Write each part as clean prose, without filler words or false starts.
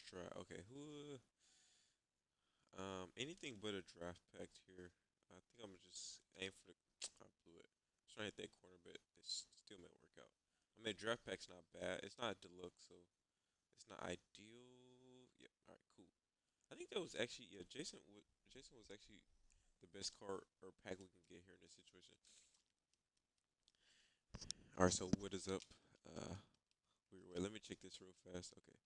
draft. Okay, who? Anything but a draft pack here. I think I'm gonna just aim for the. I blew it. I was trying to hit that corner, but it still may work out. I mean, draft pack's not bad. It's not deluxe, so it's not ideal. Yep. All right. Cool. I think that was actually yeah. Jason was actually the best card or pack we can get here in this situation. All right. So what is up? Weird way. Let me check this real fast. Okay.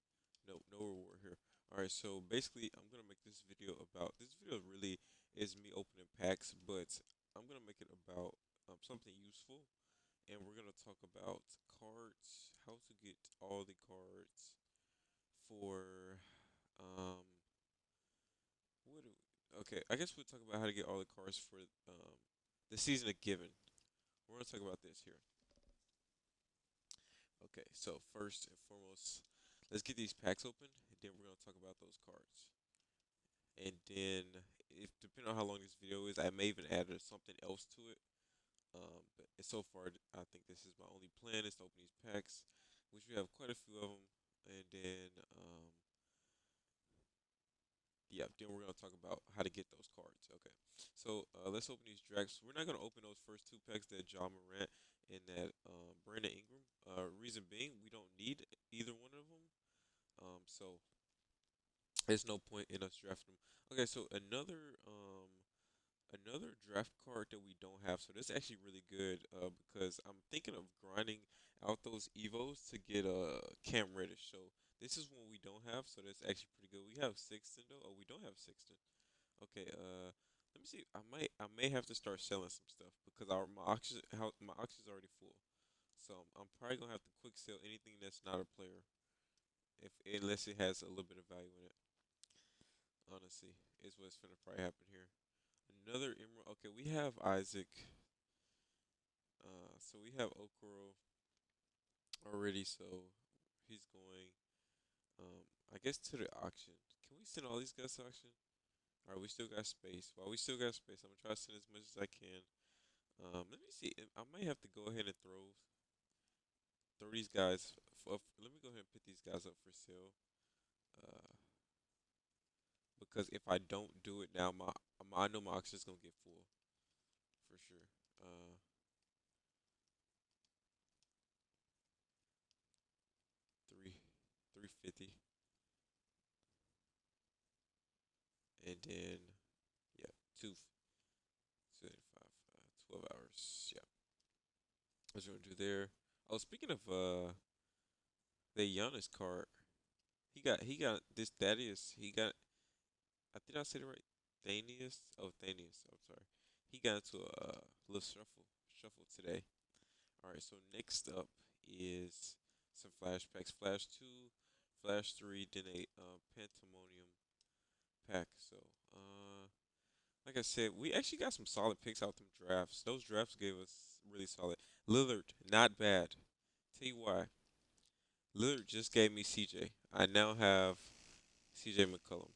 No reward here. All right, so basically, I'm gonna make this video about. This video really is me opening packs, but I'm gonna make it about something useful, and we're gonna talk about cards, how to get all the cards for um. What do okay, I guess we'll talk about how to get all the cards for the season of Given. We're gonna talk about this here. Okay, so first and foremost, let's get these packs open, and then we're gonna talk about those cards. And then if depending on how long this video is, I may even add something else to it. But so far, I think this is my only plan is to open these packs, which we have quite a few of them. And then, yeah, then we're gonna talk about how to get those cards. Okay, so let's open these drafts. We're not gonna open those first two packs that John Morant and that Brandon Ingram. Reason being, we don't need either one of them. So there's no point in us drafting them. Okay, so another draft card that we don't have. So this is actually really good because I'm thinking of grinding out those Evos to get a Cam Reddish. So this is one we don't have. So that's actually pretty good. We have Sixten though. Oh, we don't have Sixten. Okay. Let me see. I may have to start selling some stuff because my auction's already full. So I'm probably gonna have to quick sell anything that's not a player if unless it has a little bit of value in it. Honestly, is what's gonna probably happen here. Another emerald. Okay, we have Isaac. So we have Okoro already. So he's going. I guess to the auction. Can we send all these guys to auction? All right, we still got space. While we still got space, I'm gonna try to send as much as I can. Let me see. I might have to go ahead and throw these guys. Let me go ahead and put these guys up for sale. Uh, because if I don't do it now, I know my auction's gonna get full for sure. Uh, 350, and then yeah, 275, 12 hours. Yeah, what's you gonna do there? Oh, speaking of the Giannis card, he got this Thaddeus. He got I think I said it right. Thanius. Oh, Thanius. I'm sorry. He got into a little shuffle today. All right. So next up is some flash packs. Flash two, flash three, then a Pandemonium pack. So like I said, we actually got some solid picks out them drafts. Those drafts gave us really solid. Lillard, not bad. Tell you why. Lillard just gave me CJ. I now have CJ McCollum.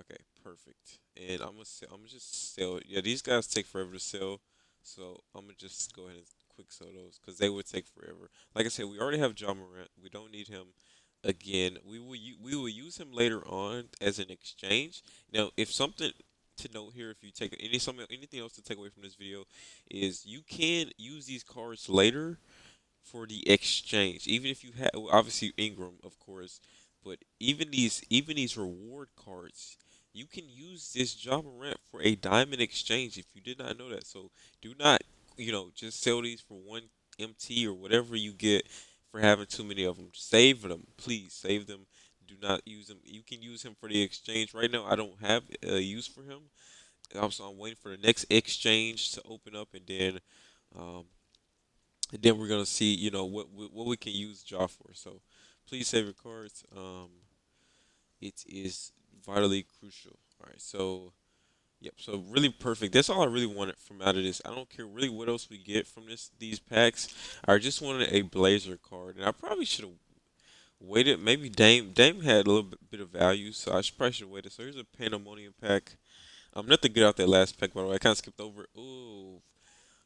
Okay, perfect. And I'm gonna just sell it. Yeah, these guys take forever to sell, so I'm gonna just go ahead and quick sell those because they would take forever. Like I said, we already have John Morant. We don't need him again. We will use him later on as an exchange. Now, if something to note here, if you take anything else to take away from this video, is you can use these cards later for the exchange. Even if you have obviously Ingram, of course, but even these reward cards, you can use this Java Morant for a diamond exchange if you did not know that. So do not, just sell these for one MT or whatever you get for having too many of them. Save them, please save them. Do not use them. You can use him for the exchange. Right now, I don't have a use for him. So I'm waiting for the next exchange to open up, um, and then we're gonna see, what we can use Jaw for. So please save your cards. It is vitally crucial. All right, so yep, so really perfect. That's all I really wanted from out of this. I don't care really what else we get from these packs. I just wanted a Blazer card, and I probably should have waited. Maybe Dame had a little bit of value, so I should probably should have waited. So here's a Pandemonium pack. Nothing good out that last pack, by the way. I kind of skipped over it. Ooh,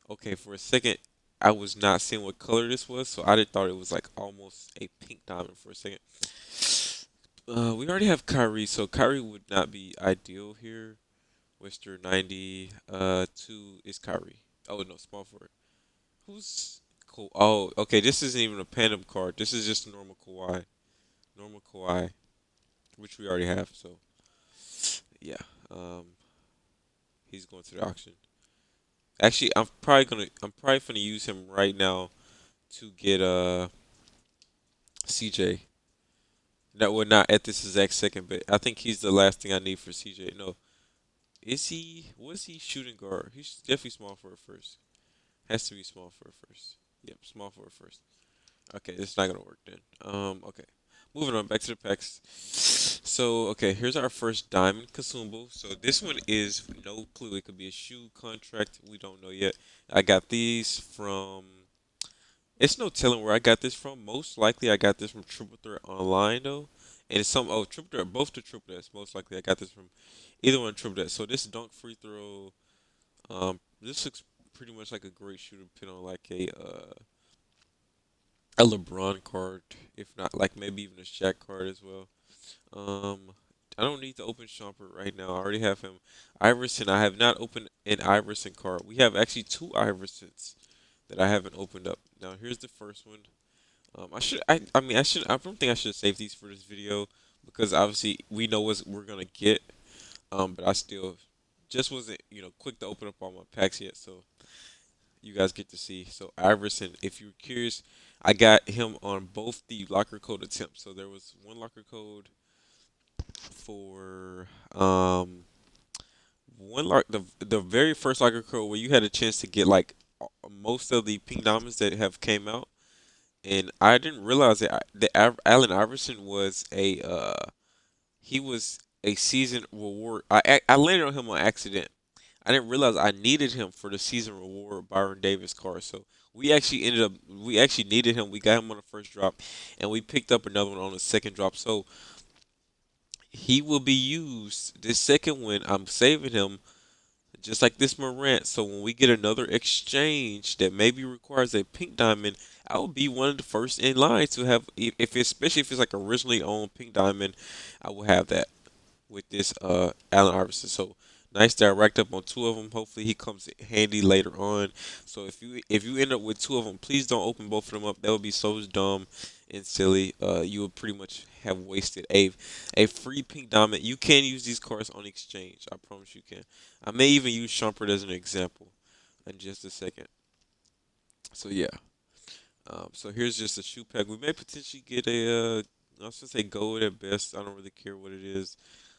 okay. For a second, I was not seeing what color this was, so I did thought it was like almost a pink diamond for a second. We already have Kyrie, so Kyrie would not be ideal here. Wester 90, two is Kyrie. Oh no, small forward. Who's cool? Oh, okay. This isn't even a Pandem card. This is just a normal Kawhi. Normal Kawhi, which we already have. So yeah, um, he's going to the auction. Actually, I'm probably gonna use him right now to get CJ. That would not at this exact second, but I think he's the last thing I need for CJ. No, is he? Was he shooting guard? He's definitely small for a first. Has to be small for a first. Yep, small for a first. Okay, it's not gonna work then. Okay. Moving on back to the packs. So, okay, here's our first diamond consumable. So this one is no clue. It could be a shoe contract. We don't know yet. I got these from. It's no telling where I got this from. Most likely, I got this from Triple Threat Online though, and it's some Triple Threat, both the Triple Threats. Most likely, I got this from either one of Triple Threat. So this dunk free throw. This looks pretty much like a great shooter pin on like a LeBron card, if not like maybe even a Shaq card as well. Um, I don't need to open Shumpert right now. I already have him. Iverson, I have not opened an Iverson card. We have actually two Iversons that I haven't opened up. Now here's the first one. I don't think I should save these for this video because obviously we know what we're gonna get. But I still just wasn't quick to open up all my packs yet. So you guys get to see. So Iverson, if you're curious, I got him on both the locker code attempts. So there was one locker code for the very first locker code where you had a chance to get like most of the pink diamonds that have came out, and I didn't realize that Allen Iverson was he was a season reward. I landed on him on accident. I didn't realize I needed him for the season reward Byron Davis card. So we actually needed him. We got him on the first drop, and we picked up another one on the second drop. So he will be used. This second one, I'm saving him just like this Morant. So when we get another exchange that maybe requires a pink diamond, I will be one of the first in line to have. If especially if it's like originally owned pink diamond, I will have that with this Allen Iverson. So nice that I racked up on two of them. Hopefully he comes in handy later on. So if you end up with two of them, please don't open both of them up. That would be so dumb and silly. You would pretty much have wasted a free pink diamond. You can use these cards on exchange. I promise you can. I may even use Shumpert as an example in just a second. So yeah. So here's just a shoe pack. We may potentially get I was gonna say gold at best. I don't really care what it is.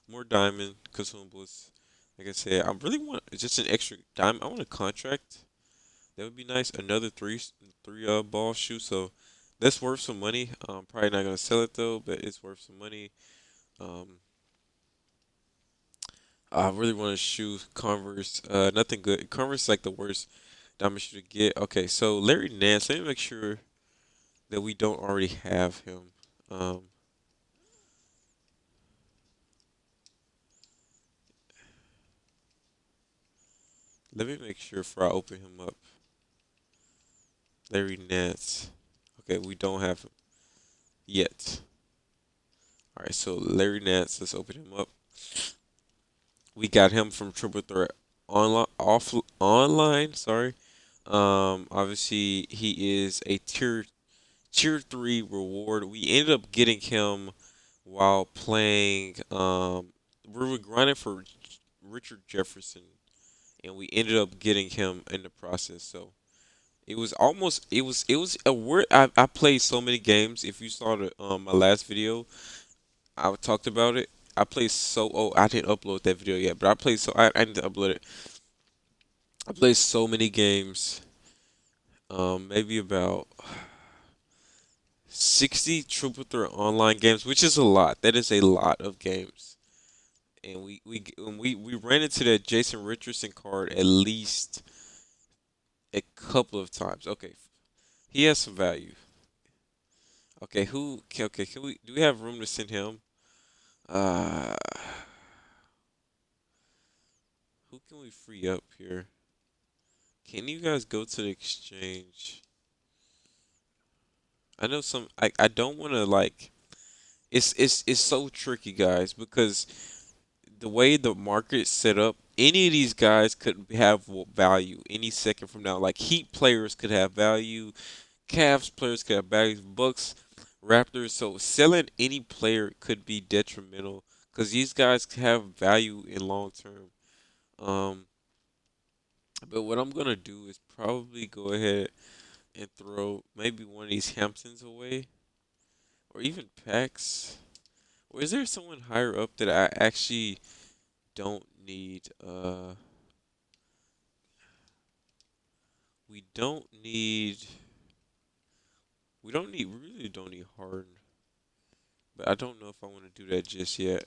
More diamond consumables. Like I said, I really want just an extra diamond. I want a contract. That would be nice. Another three ball shoe. So that's worth some money. Probably not gonna sell it though, but it's worth some money. Um, I really want a shoe. Converse. Nothing good. Converse is like the worst diamond shoe to get. Okay, so Larry Nance. Let me make sure that we don't already have him. Um, Let me make sure before I open him up. Larry Nance. Okay, we don't have him yet. All right, so Larry Nance. Let's open him up. We got him from Triple Threat online. Sorry. Obviously he is a tier 3 reward. We ended up getting him while playing. We were grinding for Richard Jefferson, and we ended up getting him in the process. So it was a word. I played so many games. If you saw the my last video, I talked about it. I played so. Oh, I didn't upload that video yet, but I played so. I need to upload it. I played so many games. Maybe about 60 Triple Threat online games, which is a lot. That is a lot of games. And we ran into that Jason Richardson card at least a couple of times. Okay, he has some value. Okay, okay, can we do we have room to send him? Uh, who can we free up here? Can you guys go to the exchange? I know some. I don't want to like. It's so tricky, guys, because the way the market's set up, any of these guys could have value any second from now. Like Heat players could have value, Cavs players could have value, Bucks, Raptors. So selling any player could be detrimental because these guys have value in long term. Um, but what I'm gonna do is probably go ahead and throw maybe one of these Hamptons away, or even Packs. Or is there someone higher up that I actually don't need? We don't need. We really don't need Harden. But I don't know if I want to do that just yet.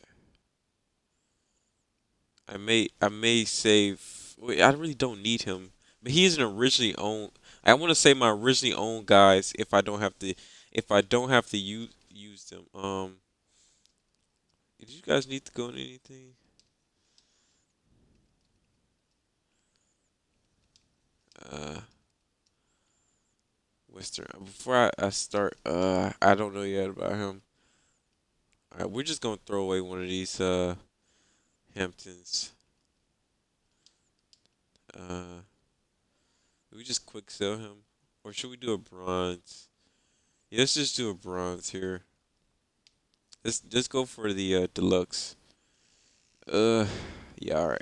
I may save. Wait, I really don't need him. But he isn't originally owned. I want to say my originally owned guys if I don't have to use them. Did you guys need to go into anything? Uh, Western. Before I start, I don't know yet about him. All right, we're just gonna throw away one of these Hamptons. Uh, we just quick sell him, or should we do a bronze? Yeah, let's just do a bronze here. Let's just go for the deluxe. Uh, yeah, all right.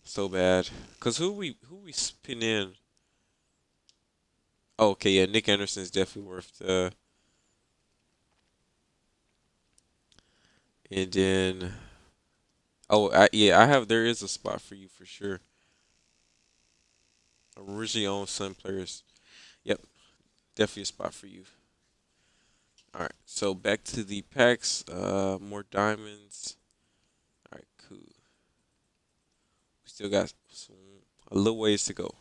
So bad. Cause who we spin in? Oh, okay, yeah, Nick Anderson is definitely worth. And then yeah, I have there is a spot for you for sure. Originally owned Sun players. Yep, definitely a spot for you. All right, so back to the packs. More diamonds. All right, cool. We still got a little ways to go.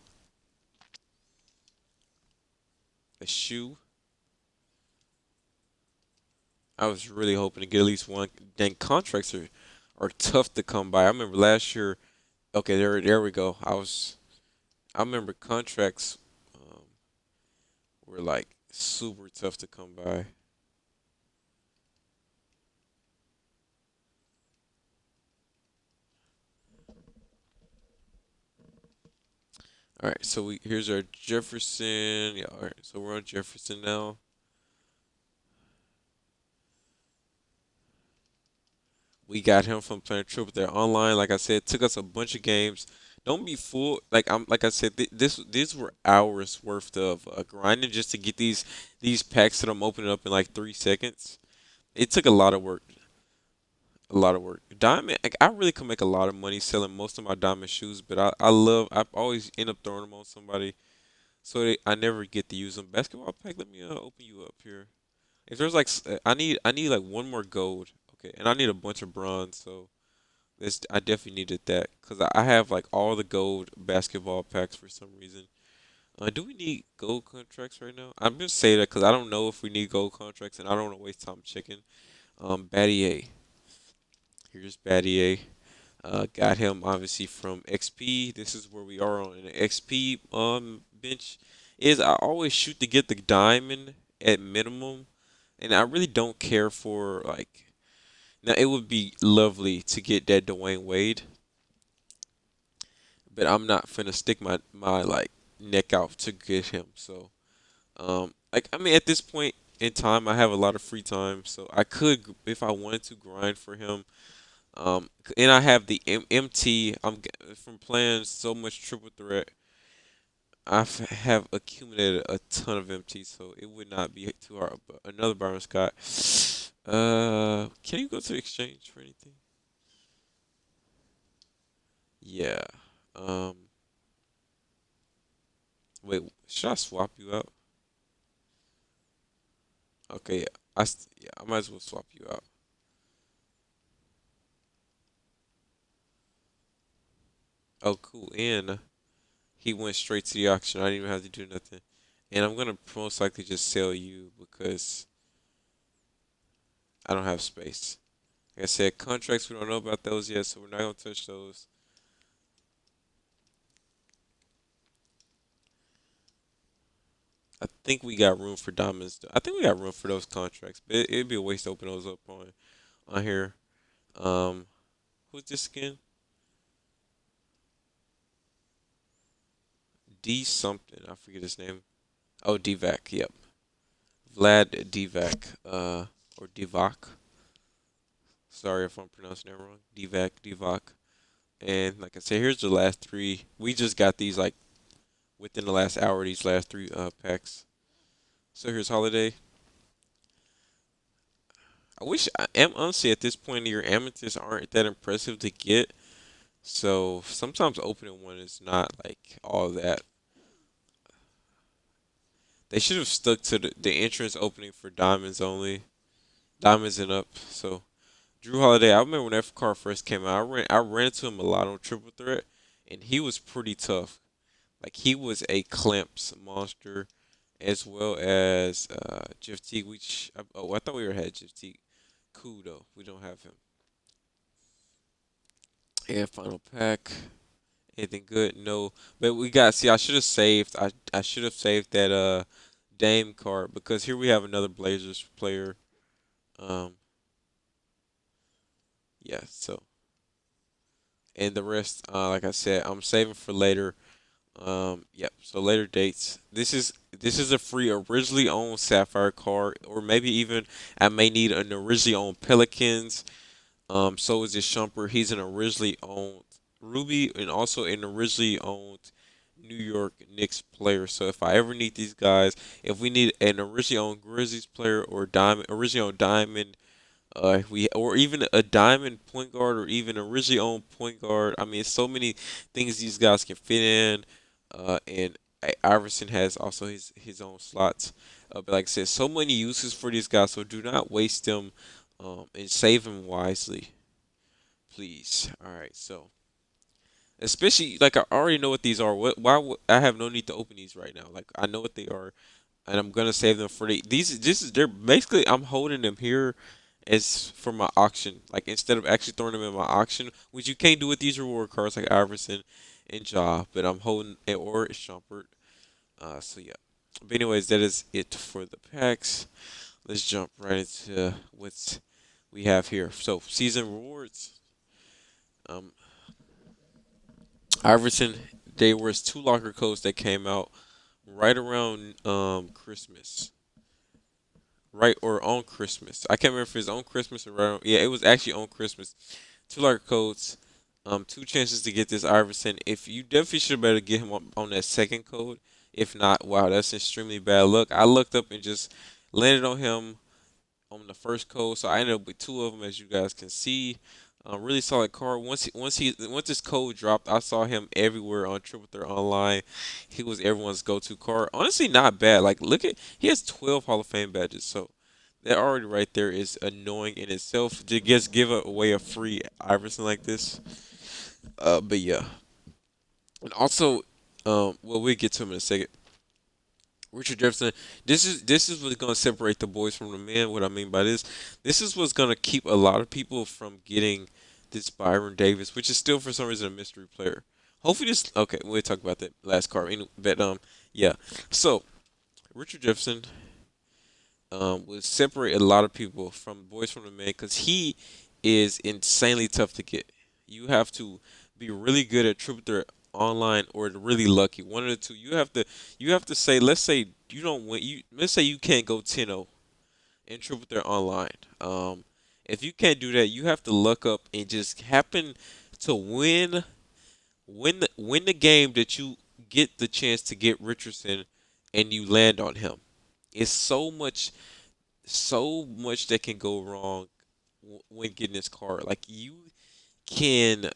A shoe. I was really hoping to get at least one. Dang, contracts are tough to come by. I remember last year. Okay, there we go. I remember contracts were like super tough to come by. All right, so here's our Jefferson. Yeah, all right, so we're on Jefferson now. We got him from playing triple there online. Like I said, took us a bunch of games. Don't be fooled. Like I said, these were hours worth of grinding just to get these packs that I'm opening up in like 3 seconds. It took a lot of work. A lot of work. Diamond, like, I really could make a lot of money selling most of my diamond shoes, but I always end up throwing them on somebody, so I never get to use them. Basketball pack, let me open you up here. If there's like, I need like one more gold, okay, and I need a bunch of bronze, so this I definitely needed that because I have like all the gold basketball packs for some reason. Do we need gold contracts right now? I'm just saying that because I don't know if we need gold contracts, and I don't want to waste time checking. Battier. Here's Battier. Got him obviously from XP. This is where we are on the XP bench. Is I always shoot to get the diamond at minimum, and I really don't care for like. Now it would be lovely to get that Dwayne Wade, but I'm not finna stick my like neck out to get him. So like I mean at this point in time, I have a lot of free time, so I could if I wanted to grind for him. And I have the MT. From playing so much triple threat. Have accumulated a ton of MT, so it would not be too hard. But another Byron Scott. Can you go to exchange for anything? Yeah. Um, wait, should I swap you out? Okay, yeah. Yeah, I might as well swap you out. Oh, cool. And he went straight to the auction. I didn't even have to do nothing. And I'm gonna most likely just sell you because I don't have space. Like I said, contracts, we don't know about those yet, so we're not gonna touch those. I think we got room for diamonds. I think we got room for those contracts, but it'd be a waste to open those up on here. Um, who's this again? D something. I forget his name. Oh, Divac. Yep, Vlad Divac. Or Divac. Sorry if I'm pronouncing that wrong. Divac. And like I said, here's the last three. We just got these like within the last hour. These last three packs. So here's Holiday. I wish I am honestly at this point in your amethysts aren't that impressive to get. So sometimes opening one is not like all that. They should have stuck to the entrance opening for diamonds only, diamonds and up. So Drew Holiday, I remember when that card first came out, I ran into him a lot on Triple Threat, and he was pretty tough. Like he was a clamps monster, as well as Jeff Teague. Which I thought we already had Jeff Teague. Cool though, we don't have him. And final pack. Anything good? No. But we got see I should have saved I should have saved that Dame card because here we have another Blazers player. Um yeah, so and the rest, like I said, I'm saving for later. Yep, so later dates. This is a free originally owned Sapphire card, or maybe even I may need an originally owned Pelicans. So is this Shumper. He's an originally owned Ruby and also an originally owned New York Knicks player. So if I ever need these guys, if we need an originally owned Grizzlies player or Diamond, originally owned Diamond, we or even a Diamond point guard or even originally owned point guard. I mean, so many things these guys can fit in. And Iverson has also his own slots. But like I said, so many uses for these guys. So do not waste them. And save them wisely, please. All right, so especially like I already know what these are. I have no need to open these right now? Like I know what they are, and I'm gonna save them for these. This is they're basically I'm holding them here as for my auction. Like instead of actually throwing them in my auction, which you can't do with these reward cards like Iverson and Ja, but I'm holding it or Shumpert. So yeah. But anyways, that is it for the packs. Let's jump right into what we have here. So season rewards. Um, Iverson, there was two locker codes that came out right around Christmas, right or on Christmas. I can't remember if it was on Christmas or right on, yeah, it was actually on Christmas. Two locker codes, two chances to get this Iverson. If you definitely should better get him on that second code. If not, wow, that's extremely bad luck. I looked up and just landed on him on the first code, so I ended up with two of them, as you guys can see. Really solid card. Once this code dropped, I saw him everywhere on Triple Threat Online. He was everyone's go-to card. Honestly, not bad. Like, look at he has 12 Hall of Fame badges, so that already right there is annoying in itself. To just give away a free Iverson like this. But yeah, and also, well, we'll get to him in a second. Richard Jefferson. This is what's gonna separate the boys from the men. What I mean by this is what's gonna keep a lot of people from getting this Byron Davis, which is still for some reason a mystery player. Hopefully this. Okay, we'll talk about that last card. But yeah. So Richard Jefferson will separate a lot of people from boys from the men because he is insanely tough to get. You have to be really good at triple threat online or really lucky. One of the two. You have to say, let's say you don't win. Let's say you can't go 10-0 in triple threat online. If you can't do that, you have to luck up and just happen to win the game that you get the chance to get Richardson and you land on him. It's so much that can go wrong when getting this card. Like you can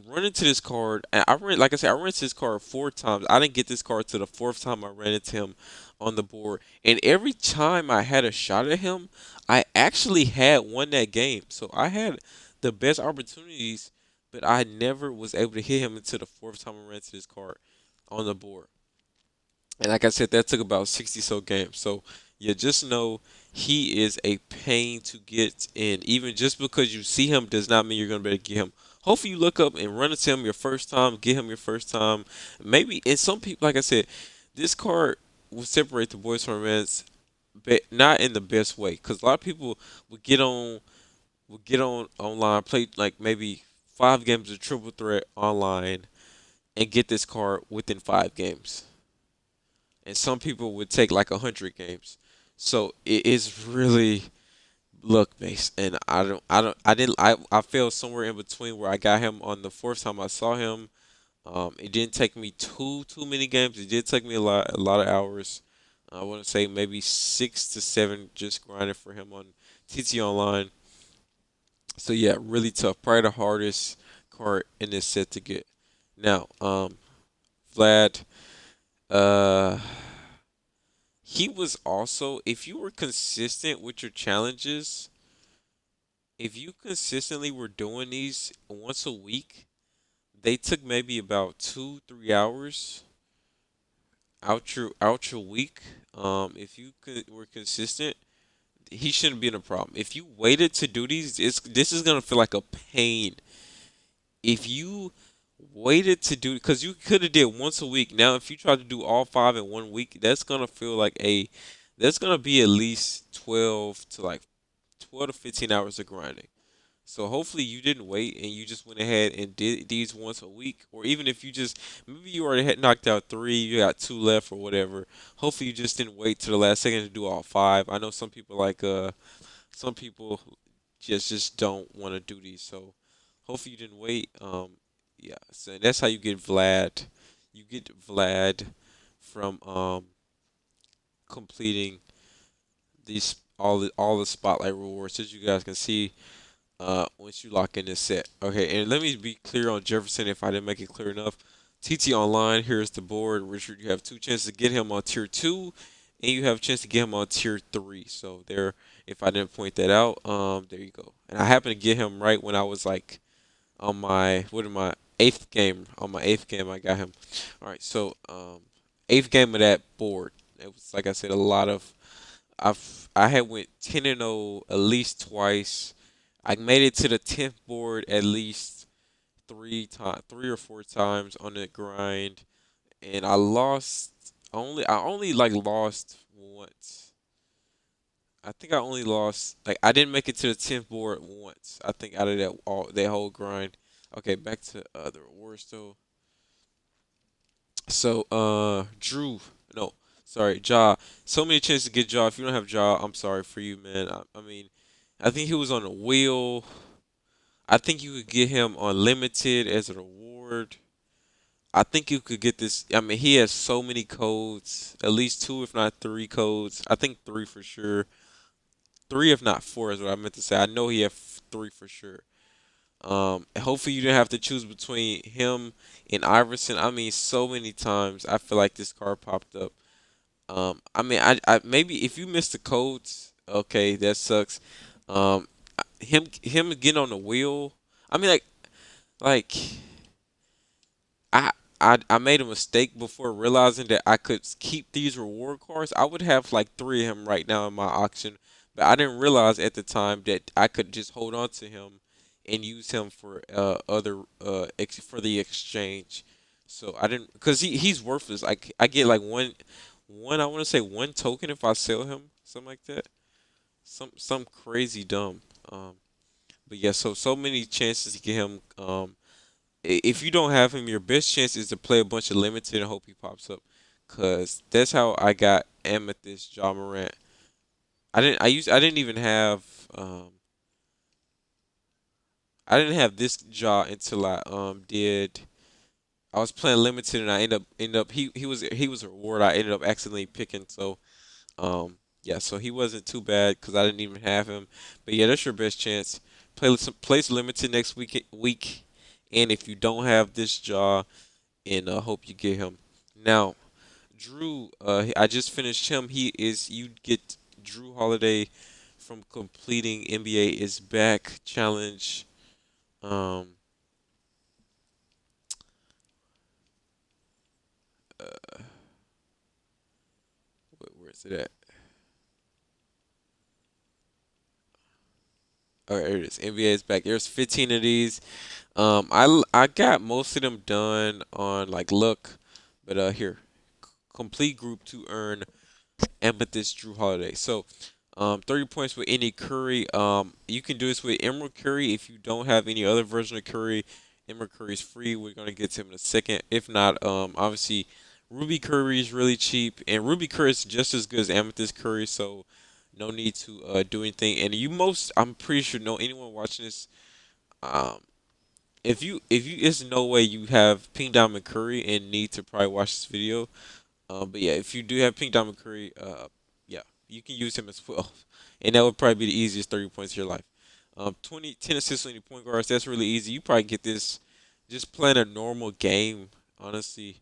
run into this card. And like I said, I ran into this card 4 times. I didn't get this card to the fourth time I ran into him on the board. And every time I had a shot at him, I actually had won that game. So I had the best opportunities, but I never was able to hit him until the fourth time I ran into this card on the board. And like I said, that took about 60 so games. So yeah, just know he is a pain to get in. Even just because you see him does not mean you're gonna be able to get him. Hopefully you look up and run into him your first time, get him your first time. Maybe and some people like I said, this card will separate the boys from men, but not in the best way. Because a lot of people would get on online, play like maybe 5 games of triple threat online, and get this card within 5 games. And some people would take like 100 games. So it is really luck based, and I fell somewhere in between where I got him on the fourth time I saw him. It didn't take me too many games. It did take me a lot of hours. I want to say maybe 6 to 7 just grinding for him on TT Online. So yeah, really tough. Probably the hardest card in this set to get. Now, Vlad, uh, he was also, if you were consistent with your challenges, if you consistently were doing these once a week, they took maybe about 2 3 hours out your week. If you were consistent, he shouldn't be in a problem. If you waited to do these, this is gonna feel like a pain. If you waited to do, because you could have did once a week. Now, if you try to do all 5 in 1 week, that's gonna feel like that's gonna be at least 12 to 15 hours of grinding. So hopefully you didn't wait and you just went ahead and did these once a week, or even if you just maybe you already had knocked out 3, you got 2 left or whatever. Hopefully you just didn't wait to the last second to do all 5. I know some people just don't want to do these, so hopefully you didn't wait. Yeah, so that's how you get Vlad. You get Vlad from completing these all the spotlight rewards. As you guys can see, once you lock in this set. Okay, and let me be clear on Jefferson if I didn't make it clear enough. TT Online, here's the board. Richard, you have 2 chances to get him on tier 2, and you have a chance to get him on tier 3. So there, if I didn't point that out, there you go. And I happened to get him right when I was like on my, what am I, 8th game. On my 8th game, I got him. All right, so 8th game of that board. It was, like I said, a lot of, I had went 10-0 at least twice. I made it to the 10th board at least 3 or 4 times on the grind, and I lost only. I only like lost once. I think I only lost like I didn't make it to the 10th board once. I think out of that whole grind. Okay, back to the rewards though. So Drew, no, sorry, Ja. So many chances to get Ja. If you don't have Ja, I'm sorry for you, man. I mean, I think he was on a wheel. I think you could get him unlimited as a reward. I think you could get this. I mean, he has so many codes, at least 2, if not 3 codes. I think 3 for sure. 3, if not 4, is what I meant to say. I know he have 3 for sure. Hopefully you didn't have to choose between him and Iverson. I mean, so many times I feel like this card popped up. I mean, I maybe if you missed the codes, okay, that sucks. Um, him getting on the wheel. I mean, like I I made a mistake before realizing that I could keep these reward cards. I would have like 3 of him right now in my auction, but I didn't realize at the time that I could just hold on to him and use him for other for the exchange. So I didn't, because he's worthless. I get like one I want to say 1 token if I sell him, something like that. Some crazy dumb. But yeah, so many chances to get him. If you don't have him, your best chance is to play a bunch of limited and hope he pops up. Cause that's how I got Amethyst Ja Morant. I didn't even have I didn't have this Ja until I did I was playing limited and I end up he was a reward I ended up accidentally picking. So yeah, so he wasn't too bad because I didn't even have him. But yeah, that's your best chance. Place limited next week, and if you don't have this jaw, and hope you get him. Now, Drew, I just finished him. You get Drew Holiday from completing NBA is back challenge. Um, uh, where is it at? Oh, there it is. NBA is back. There's 15 of these. I got most of them done on like luck, but here. complete group to earn Amethyst Drew Holiday. So 30 points with any curry. You can do this with Emerald Curry if you don't have any other version of curry. Emerald Curry is free. We're gonna get to him in a second. If not, obviously Ruby Curry is really cheap, and Ruby Curry is just as good as Amethyst Curry. So no need to do anything. And I'm pretty sure, no anyone watching this, um, if you, there's no way you have Pink Diamond Curry and need to probably watch this video. But yeah, if you do have Pink Diamond Curry, yeah, you can use him as well, and that would probably be the easiest 30 points of your life. 10 assists on your point guards. That's really easy. You probably get this just playing a normal game, honestly.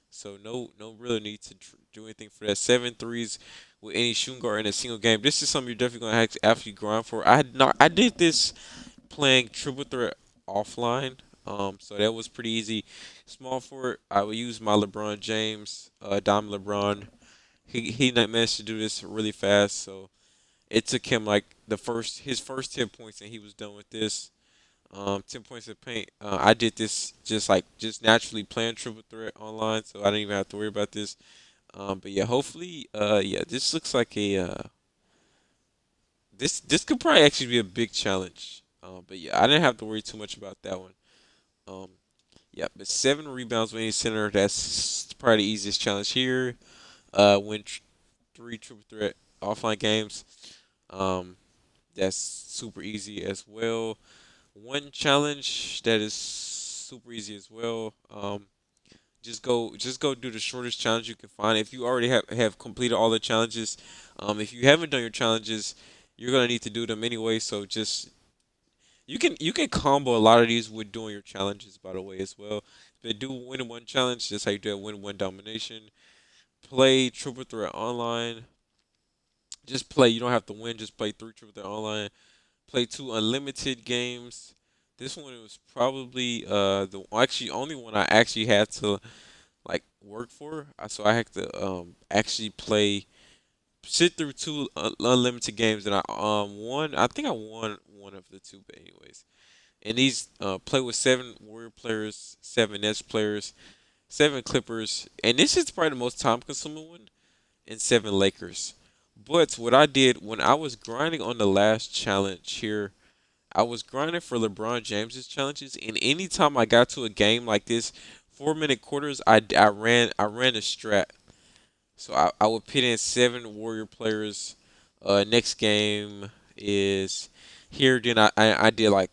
So no real need to do anything for that. 7 threes with any shooting guard in a single game. This is something you're definitely gonna have to actually grind for. I did this playing triple threat offline. So that was pretty easy. Small forward, I would use my LeBron James, Dom LeBron. He managed to do this really fast, so it took him like his first 10 points, and he was done with this. 10 points of paint. I did this just naturally playing triple threat online, so I didn't even have to worry about this. But yeah, hopefully, yeah, this looks like this could probably actually be a big challenge. But yeah, I didn't have to worry too much about that one. Um, yeah, but 7 rebounds with any center, that's probably the easiest challenge here. Win 3 triple threat offline games. Um, that's super easy as well. One challenge that is super easy as well. Just go do the shortest challenge you can find. If you already have completed all the challenges, if you haven't done your challenges, you're gonna need to do them anyway. So just you can combo a lot of these with doing your challenges, by the way, as well. But do win one challenge, just how you do a win one domination. Play triple threat online. Just play. You don't have to win. Just play 3 triple threat online. Play 2 unlimited games. This one was probably the actually only one I actually had to like work for. So I had to actually sit through 2 unlimited games, and I won. I think I won one of the two, but anyways. And these play with 7 Warrior players, 7 Nets players, 7 Clippers, and this is probably the most time-consuming one, and 7 Lakers. But what I did when I was grinding on the last challenge here, I was grinding for LeBron James's challenges, and anytime I got to a game like this, 4 minute quarters, I ran a strat. So I would put in 7 Warrior players. Next game is here. Then I did like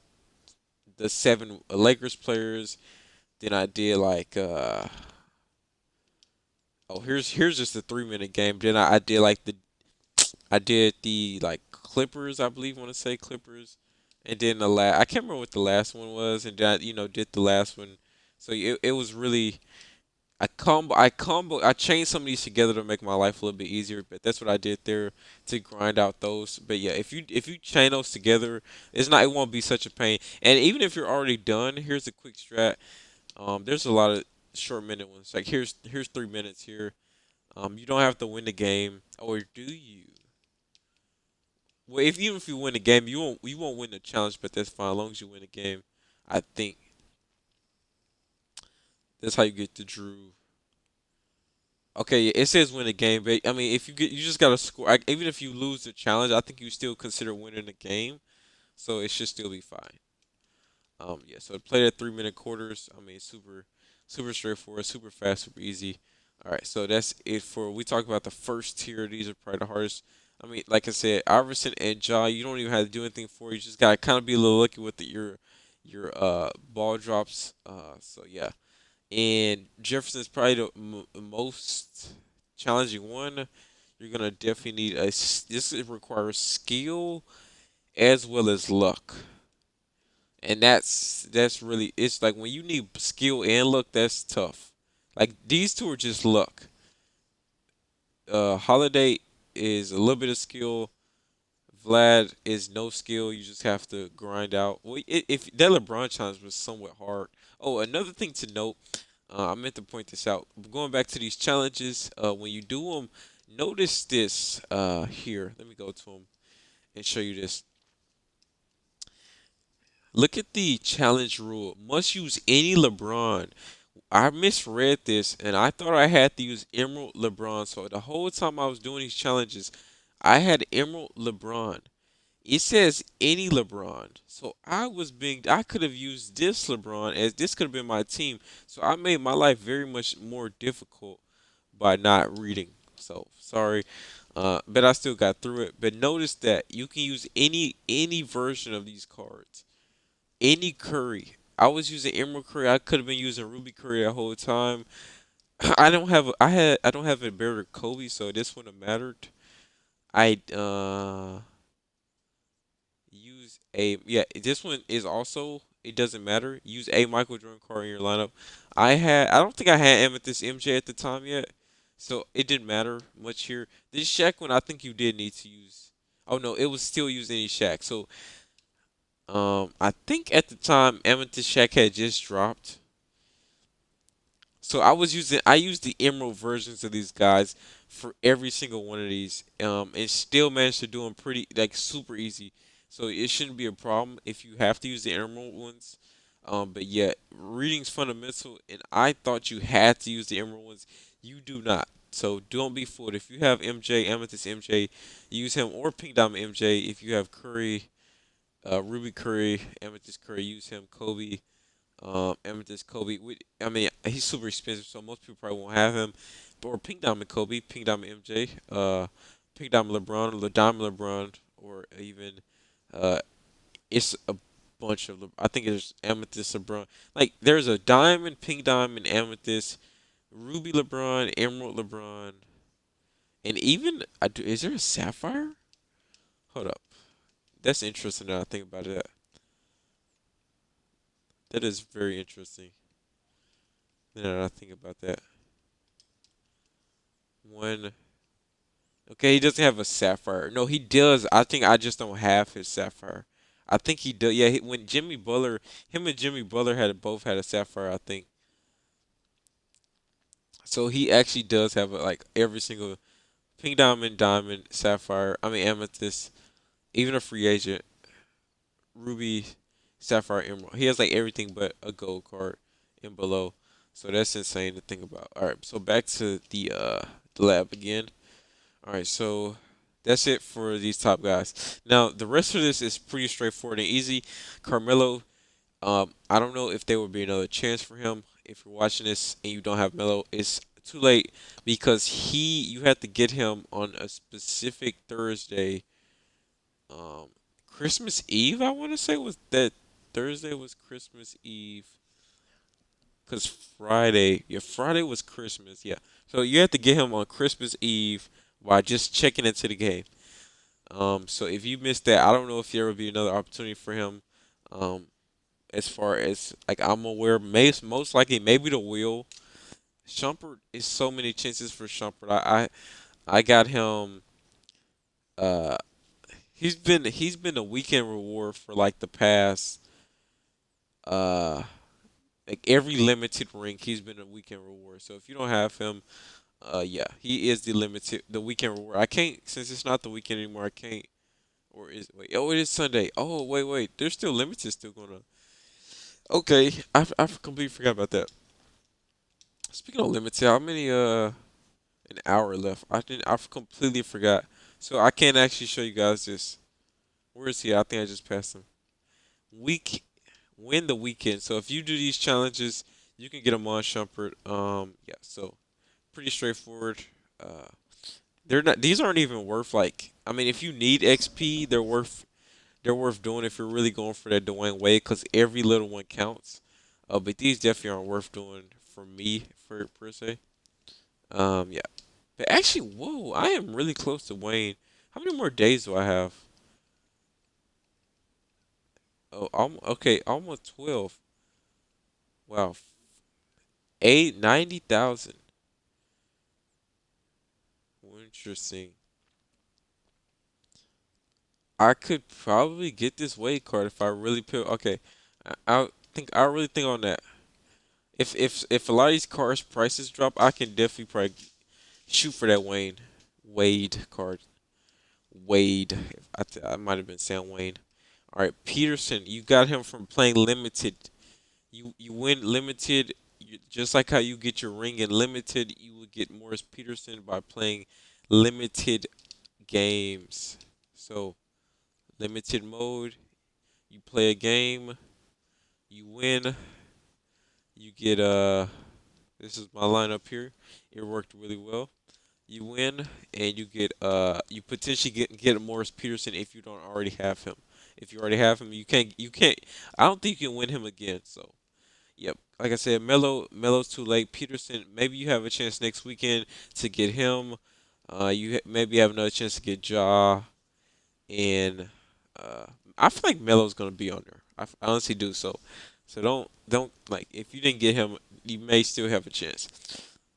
the 7 Lakers players. Then I did like oh, here's just a 3 minute game. Then I did like the like Clippers, I believe I want to say Clippers. And then I can't remember what the last one was, and then did the last one. So it was really I chained some of these together to make my life a little bit easier, but that's what I did there to grind out those. But yeah, if you chain those together, it won't be such a pain. And even if you're already done, here's a quick strat. There's a lot of short minute ones. Like here's 3 minutes here. You don't have to win the game, or do you? Well, even if you win the game, you won't win the challenge, but that's fine as long as you win the game. I think that's how you get the Drew. Okay, yeah, it says win the game, but I mean, if you just gotta score. Even if you lose the challenge, I think you still consider winning the game, so it should still be fine. Yeah. So play at 3 minute quarters. I mean, super straightforward, super fast, super easy. All right, so that's it for. We talked about the first tier. These are probably the hardest. I mean, like I said, Iverson and Ja, you don't even have to do anything for. You just gotta kind of be a little lucky with your ball drops. So yeah. And Jefferson is probably the most challenging one. You're gonna definitely need this requires skill as well as luck, and that's really it's like when you need skill and luck, that's tough. Like these two are just luck. Holiday is a little bit of skill. Vlad is no skill. You just have to grind out. Well, if that LeBron challenge was somewhat hard. Oh, another thing to note. I meant to point this out. Going back to these challenges, when you do them, notice this here. Let me go to them and show you this. Look at the challenge rule. Must use any LeBron. I misread this and I thought I had to use Emerald LeBron. So the whole time I was doing these challenges, I had Emerald LeBron. It says any LeBron. So I could have used this LeBron as this could have been my team. So I made my life very much more difficult by not reading. So sorry. But I still got through it. But notice that you can use any version of these cards. Any Curry. I was using Emerald Curry. I could have been using Ruby Curry the whole time. I don't have a better Kobe, so this wouldn't have mattered. I use a yeah. This one is also it doesn't matter. Use a Michael Jordan card in your lineup. I don't think I had Amethyst MJ at the time yet, so it didn't matter much here. This Shaq one I think you did need to use. Oh no, it was still use any Shaq. So I think at the time Amethyst Shaq had just dropped. So I used the emerald versions of these guys for every single one of these, and still managed to do them pretty like super easy. So it shouldn't be a problem if you have to use the emerald ones. But yeah, reading's fundamental, and I thought you had to use the emerald ones. You do not. So don't be fooled. If you have MJ, Amethyst MJ, use him, or Pink Diamond MJ. If you have Curry, Ruby Curry, Amethyst Curry, use him. Kobe, Amethyst Kobe. I mean, he's super expensive, so most people probably won't have him. But or Pink Diamond Kobe, Pink Diamond MJ, Pink Diamond LeBron, Diamond LeBron, or even uh, it's a bunch of. I think there's Amethyst LeBron. Like there's a Diamond, Pink Diamond, Amethyst, Ruby LeBron, Emerald LeBron, and even is there a Sapphire? Hold up, that's interesting. Now I think about it. That is very interesting. Now that I think about that. One. Okay, he doesn't have a sapphire. No, he does. I think I just don't have his sapphire. I think he does. Yeah, when Jimmy Butler, him and Jimmy Butler had both had a sapphire. I think so. He actually does have like every single pink diamond, diamond, sapphire. I mean amethyst, even a free agent, ruby, sapphire, emerald. He has like everything but a gold card in below. So that's insane to think about. All right, so back to the lab again. All right, so that's it for these top guys. Now the rest of this is pretty straightforward and easy. Carmelo, I don't know if there will be another chance for him. If you're watching this and you don't have Melo, it's too late because you have to get him on a specific Thursday. Um, Christmas Eve, I want to say was that Thursday was Christmas Eve. Cause Friday was Christmas, yeah. So you have to get him on Christmas Eve by just checking into the game. So if you missed that, I don't know if there will be another opportunity for him. Um, as far as like I'm aware, most likely maybe the will. Shumpert is so many chances for Shumpert. I got him. Uh, he's been a weekend reward for like the past uh like every limited ring. He's been a weekend reward. So if you don't have him, yeah, he is the weekend reward. I can't since it's not the weekend anymore. I can't. Or is wait? Oh, it is Sunday. Oh, wait. There's still limited still going on. Okay, I completely forgot about that. Speaking of limited, how many an hour left? I completely forgot. So I can't actually show you guys this. Where is he? I think I just passed him. Week win the weekend. So if you do these challenges, you can get them on Shumpert. Yeah. So pretty straightforward. Uh, they're not. These aren't even worth like. I mean, if you need XP, they're worth doing if you're really going for that Dwayne Wade because every little one counts. But these definitely aren't worth doing for me for per se. Yeah. But actually, whoa, I am really close to Wayne. How many more days do I have? Oh, okay, almost 12. Wow, 90,000. Interesting. I could probably get this Wade card if I really put. Okay, I really think on that. If a lot of these cards prices drop, I can definitely probably shoot for that Wade card. Wade. I might have been saying Wayne. All right, Peterson. You got him from playing limited. You win limited. just like how you get your ring in limited, you would get Morris Peterson by playing limited games. So limited mode, you play a game, you win, you get this is my lineup here. It worked really well. You win and you get you potentially get Morris Peterson if you don't already have him. If you already have him, you can't I don't think you can win him again. So yep. Like I said, Melo's too late. Peterson, maybe you have a chance next weekend to get him. Maybe have another chance to get Ja, and uh, I feel like Melo's gonna be on there. I honestly do. So don't like if you didn't get him, you may still have a chance.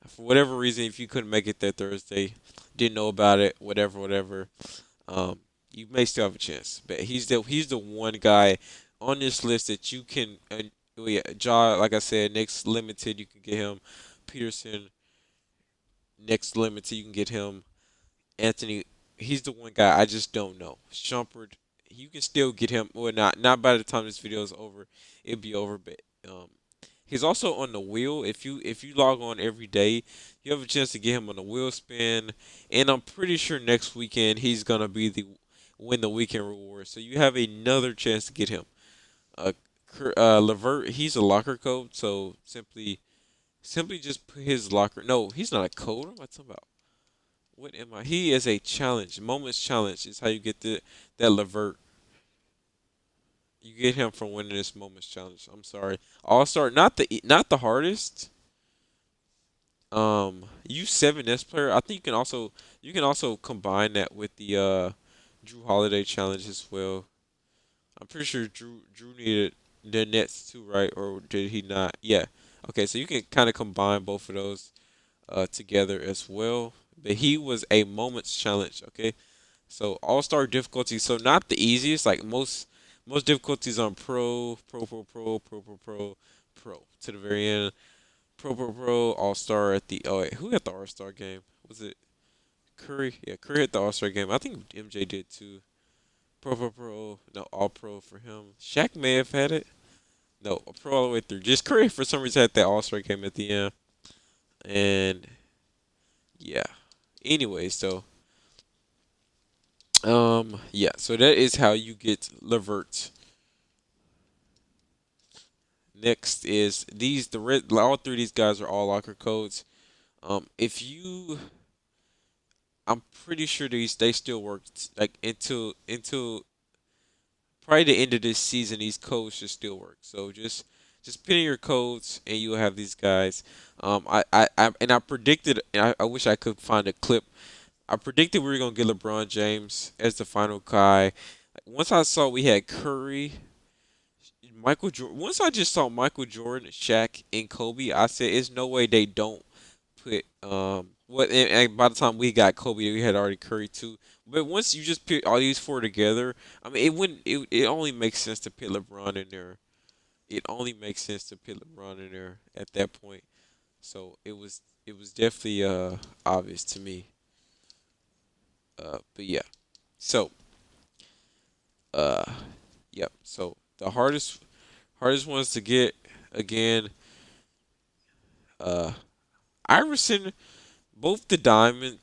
For whatever reason, if you couldn't make it that Thursday, didn't know about it, whatever, um, you may still have a chance. But he's the one guy on this list that you can. Oh yeah, Ja, like I said, next limited you can get him. Peterson, next limited you can get him. Anthony, he's the one guy I just don't know. Shumpert, you can still get him. Well, not by the time this video is over, it'll be over. But he's also on the wheel. If you log on every day, you have a chance to get him on the wheel spin. And I'm pretty sure next weekend he's gonna be the win the weekend reward. So you have another chance to get him. Uh, Levert, he's a locker code. So simply just put his locker. No, he's not a code. What am I talking about? What am I? He is a challenge. Moments challenge is how you get that Levert. You get him from winning this moments challenge. I'm sorry. All star, not the hardest. U7S player. I think you can also combine that with the Drew Holiday challenge as well. I'm pretty sure Drew needed the Nets too, right? Or did he not? Yeah. Okay, so you can kind of combine both of those together as well. But he was a moments challenge. Okay, so all star difficulty. So not the easiest. Like most difficulties on pro to the very end. Pro all star at the oh wait, who had the all star game? Was it Curry? Yeah, Curry had the all star game. I think MJ did too. Pro no all pro for him. Shaq may have had it. No, a pro all the way through. Just Curry for some reason had that all star game at the end. And yeah. Anyways, so yeah, so that is how you get Levert. Next is these the red all three of these guys are all locker codes. If you I'm pretty sure they still work like until probably the end of this season these codes should still work. So just put in your codes and you'll have these guys. I predicted and I wish I could find a clip. I predicted we were gonna get LeBron James as the final guy. Once I saw we had Curry, Michael Jordan. Once I just saw Michael Jordan, Shaq, and Kobe, I said, "There's no way they don't put what." And by the time we got Kobe, we had already Curry too. But once you just put all these four together, I mean, it wouldn't. It only makes sense to put LeBron in there. It only makes sense to put LeBron in there at that point. So it was definitely obvious to me. But yeah. So uh yep. So the hardest ones to get again. Uh, Iverson, both the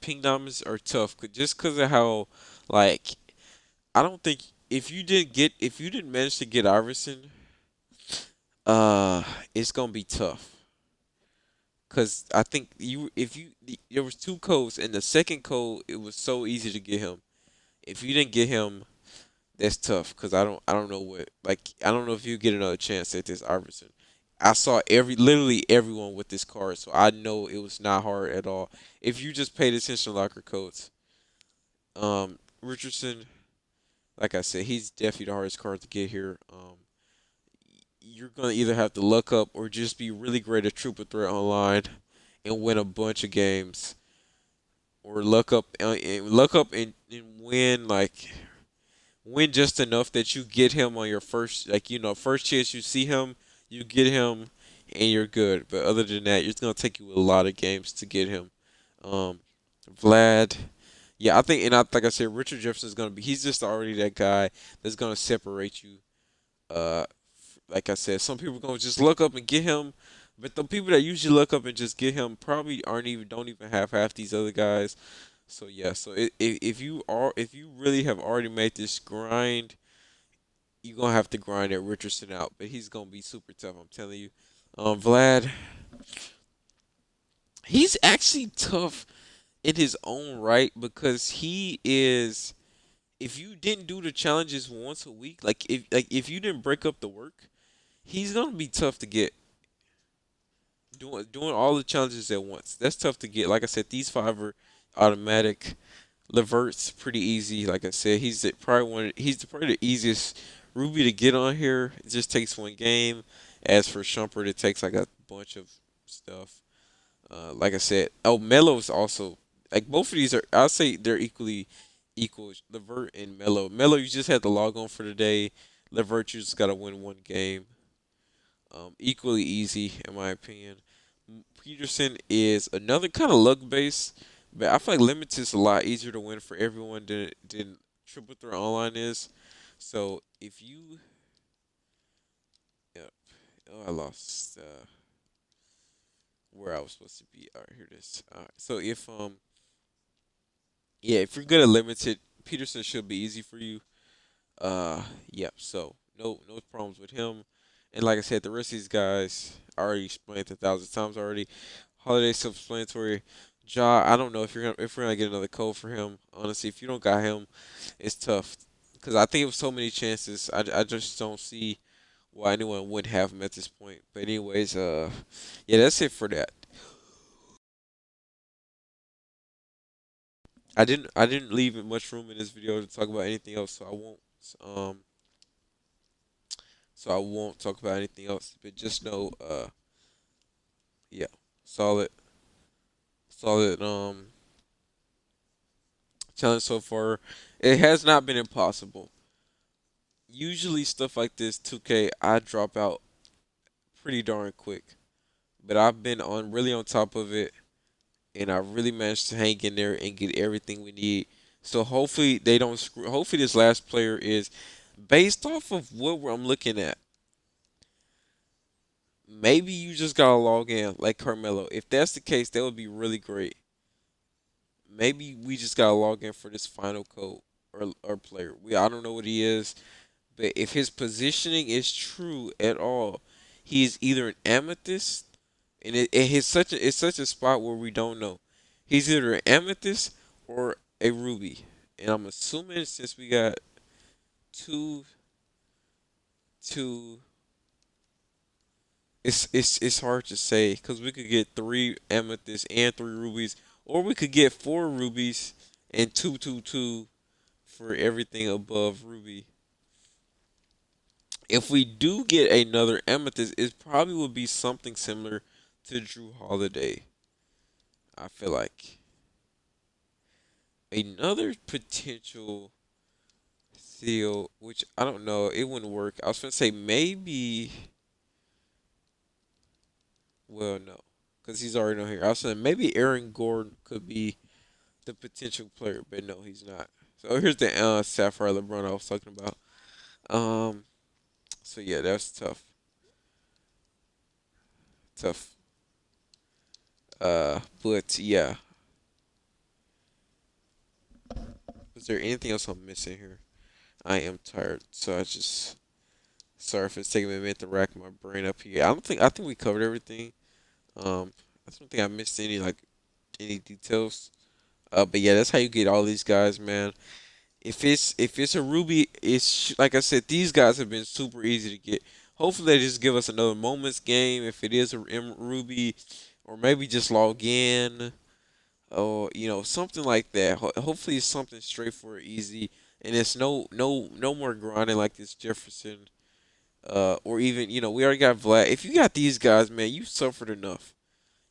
pink diamonds are tough, just because of how, like, I don't think if you didn't manage to get Iverson, uh, it's gonna be tough. Cause I think there was two codes, and the second code it was so easy to get him. If you didn't get him, that's tough. Cause I don't know what like I don't know if you get another chance at this Iverson. I saw literally everyone with this card, so I know it was not hard at all. If you just paid attention to locker codes, Richardson, like I said, he's definitely the hardest card to get here. You're gonna either have to luck up or just be really great at Triple Threat online and win a bunch of games, or luck up and win just enough that you get him on your first first chance you see him, you get him and you're good. But other than that, it's gonna take you a lot of games to get him. Um, Vlad, yeah, I think like I said, Richard Jefferson is gonna be. He's just already that guy that's gonna separate you. Uh, like I said, some people are gonna just look up and get him. But the people that usually look up and just get him probably aren't even don't even have half these other guys. So yeah, so if you really have already made this grind, you're gonna have to grind that Richardson out. But he's gonna be super tough, I'm telling you. Vlad, he's actually tough in his own right because he is. If you didn't do the challenges once a week, like if you didn't break up the work, he's gonna be tough to get. Doing all the challenges at once, that's tough to get. Like I said, these five are automatic. Levert's pretty easy. Like I said, he's probably the easiest Ruby to get on here. It just takes one game. As for Shumpert, it takes like a bunch of stuff. Like I said, oh, Melo's also like both of these are. I'll say they're equal. Levert and Melo. Melo, you just had to log on for the day. Levert, you just gotta win one game. Equally easy in my opinion. Peterson is another kind of luck based, but I feel like Limits is a lot easier to win for everyone than Triple Threat Online is. So if you, yep, oh I lost where I was supposed to be. All right, here it is. All right, so yeah, if you're good at Limited, Peterson should be easy for you. Yeah, so no problems with him. And like I said, the rest of these guys I already explained 1,000 times already. Holiday self-explanatory. Ja, I don't know if we're gonna get another code for him. Honestly, if you don't got him, it's tough. Cause I think it was so many chances. I just don't see why anyone would have him at this point. But anyways, yeah, that's it for that. I didn't leave much room in this video to talk about anything else, so I won't. Um, so I won't talk about anything else. But just know, yeah, solid, solid. Challenge so far. It has not been impossible. Usually stuff like this, 2K, I drop out pretty darn quick. But I've been on really on top of it, and I really managed to hang in there and get everything we need. So hopefully they don't screw. Hopefully this last player is based off of what I'm looking at. Maybe you just gotta log in like Carmelo. If that's the case, that would be really great. Maybe we just gotta log in for this final code or player. I don't know what he is, but if his positioning is true at all, he is either an amethyst, and it's such a spot where we don't know. He's either an amethyst or a ruby, and I'm assuming since we got two two, it's hard to say because we could get three amethysts and three rubies, or we could get four rubies and two for everything above ruby. If we do get another amethyst, it probably would be something similar to Drew Holiday. I feel like another potential seal, which I don't know, it wouldn't work. I was gonna say maybe, well, no, because he's already on here. I was saying maybe Aaron Gordon could be the potential player, but no, he's not. So here's the Sapphire Lebron I was talking about. Um, so yeah, that's tough, tough. But yeah, is there anything else I'm missing here? I am tired, so I just sorry if it's taking me a minute to rack my brain up here. I think we covered everything. I don't think I missed any details. But yeah, that's how you get all these guys, man. If it's a Ruby, like I said, these guys have been super easy to get. Hopefully, they just give us another moments game. If it is a Ruby, or maybe just log in, or something like that. Hopefully, it's something straightforward, easy, and it's no more grinding like this Jefferson. Or even we already got Vlad. If you got these guys, man, you suffered enough.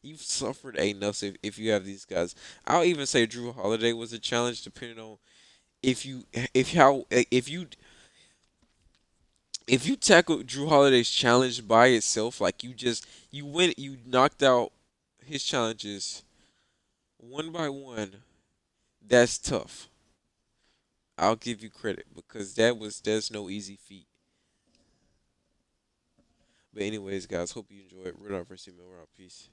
You've suffered enough if you have these guys. I'll even say Drew Holiday was a challenge, depending on if you if how if you tackle Drew Holiday's challenge by itself, like you knocked out his challenges one by one. That's tough. I'll give you credit because that's no easy feat. But anyways, guys, hope you enjoyed. We're out versus email. We're out. Peace.